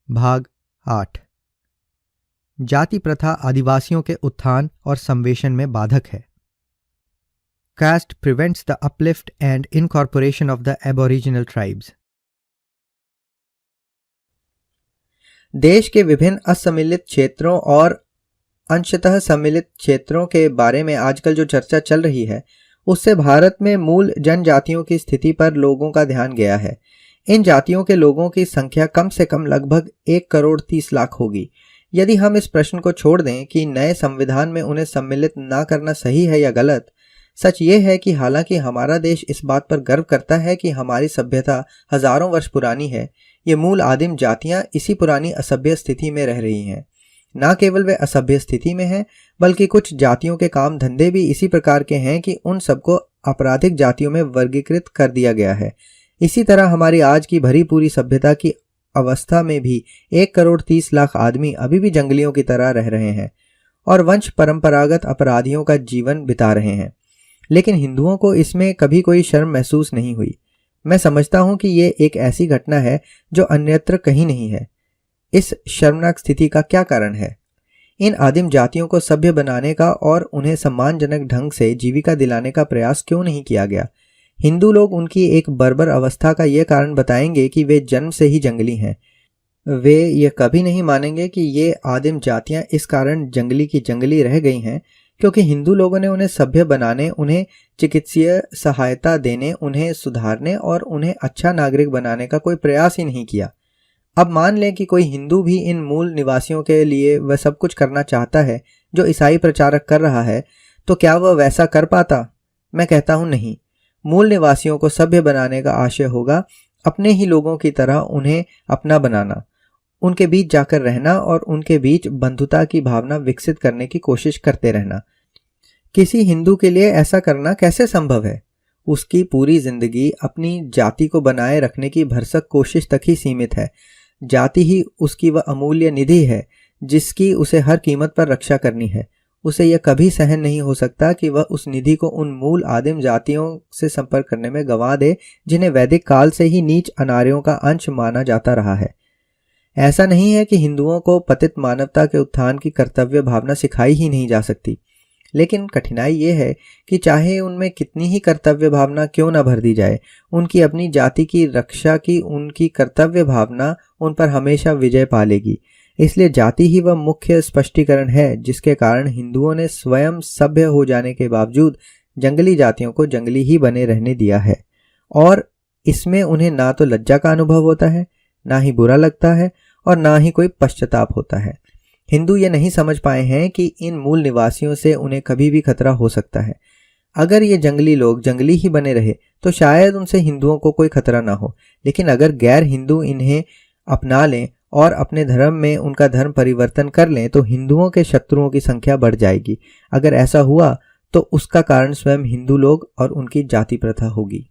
भाग 8। जाति प्रथा आदिवासियों के उत्थान और संवेशन में बाधक है। Caste prevents the uplift and incorporation of the aboriginal tribes. देश के विभिन्न असम्मिलित क्षेत्रों और अंशतः सम्मिलित क्षेत्रों के बारे में आजकल जो चर्चा चल रही है, उससे भारत में मूल जनजातियों की स्थिति पर लोगों का ध्यान गया है। इन जातियों के लोगों की संख्या कम से कम लगभग 1,30,00,000 होगी। यदि हम इस प्रश्न को छोड़ दें कि नए संविधान में उन्हें सम्मिलित ना करना सही है या गलत, सच ये है कि हालांकि हमारा देश इस बात पर गर्व करता है कि हमारी सभ्यता हजारों वर्ष पुरानी है, ये मूल आदिम जातियां इसी पुरानी असभ्य स्थिति में रह रही हैं। न केवल वे असभ्य स्थिति में हैं, बल्कि कुछ जातियों के काम धंधे भी इसी प्रकार के हैं कि उन सबको आपराधिक जातियों में वर्गीकृत कर दिया गया है। इसी तरह हमारी आज की भरी पूरी सभ्यता की अवस्था में भी 1,30,00,000 आदमी अभी भी जंगलियों की तरह रह रहे हैं और वंश परंपरागत अपराधियों का जीवन बिता रहे हैं। लेकिन हिंदुओं को इसमें कभी कोई शर्म महसूस नहीं हुई। मैं समझता हूं कि ये एक ऐसी घटना है जो अन्यत्र कहीं नहीं है। इस शर्मनाक स्थिति का क्या कारण है? इन आदिम जातियों को सभ्य बनाने का और उन्हें सम्मानजनक ढंग से जीविका दिलाने का प्रयास क्यों नहीं किया गया? हिंदू लोग उनकी एक बर्बर अवस्था का यह कारण बताएंगे कि वे जन्म से ही जंगली हैं। वे ये कभी नहीं मानेंगे कि ये आदिम जातियां इस कारण जंगली की जंगली रह गई हैं क्योंकि हिंदू लोगों ने उन्हें सभ्य बनाने, उन्हें चिकित्सीय सहायता देने, उन्हें सुधारने और उन्हें अच्छा नागरिक बनाने का कोई प्रयास ही नहीं किया। अब मान लें कि कोई हिंदू भी इन मूल निवासियों के लिए वह सब कुछ करना चाहता है जो ईसाई प्रचारक कर रहा है, तो क्या वह वैसा कर पाता? मैं कहता हूं नहीं। मूल निवासियों को सभ्य बनाने का आशय होगा अपने ही लोगों की तरह उन्हें अपना बनाना, उनके बीच जाकर रहना और उनके बीच बंधुता की भावना विकसित करने की कोशिश करते रहना। किसी हिंदू के लिए ऐसा करना कैसे संभव है? उसकी पूरी जिंदगी अपनी जाति को बनाए रखने की भरसक कोशिश तक ही सीमित है। जाति ही उसकी वह अमूल्य निधि है जिसकी उसे हर कीमत पर रक्षा करनी है। उसे यह कभी सहन नहीं हो सकता कि वह उस निधि को उन मूल आदिम जातियों से संपर्क करने में गंवा दे जिन्हें वैदिक काल से ही नीच अनार्यों का अंश माना जाता रहा है। ऐसा नहीं है कि हिंदुओं को पतित मानवता के उत्थान की कर्तव्य भावना सिखाई ही नहीं जा सकती, लेकिन कठिनाई ये है कि चाहे उनमें कितनी ही कर्तव्य भावना क्यों न भर दी जाए, उनकी अपनी जाति की रक्षा की उनकी कर्तव्य भावना उन पर हमेशा विजय पा लेगी। इसलिए जाति ही वह मुख्य स्पष्टीकरण है जिसके कारण हिंदुओं ने स्वयं सभ्य हो जाने के बावजूद जंगली जातियों को जंगली ही बने रहने दिया है और इसमें उन्हें ना तो लज्जा का अनुभव होता है, ना ही बुरा लगता है और ना ही कोई पश्चाताप होता है। हिंदू ये नहीं समझ पाए हैं कि इन मूल निवासियों से उन्हें कभी भी खतरा हो सकता है। अगर ये जंगली लोग जंगली ही बने रहे तो शायद उनसे हिंदुओं को कोई खतरा ना हो, लेकिन अगर गैर हिंदू इन्हें अपना लें और अपने धर्म में उनका धर्म परिवर्तन कर लें तो हिंदुओं के शत्रुओं की संख्या बढ़ जाएगी। अगर ऐसा हुआ तो उसका कारण स्वयं हिंदू लोग और उनकी जाति प्रथा होगी।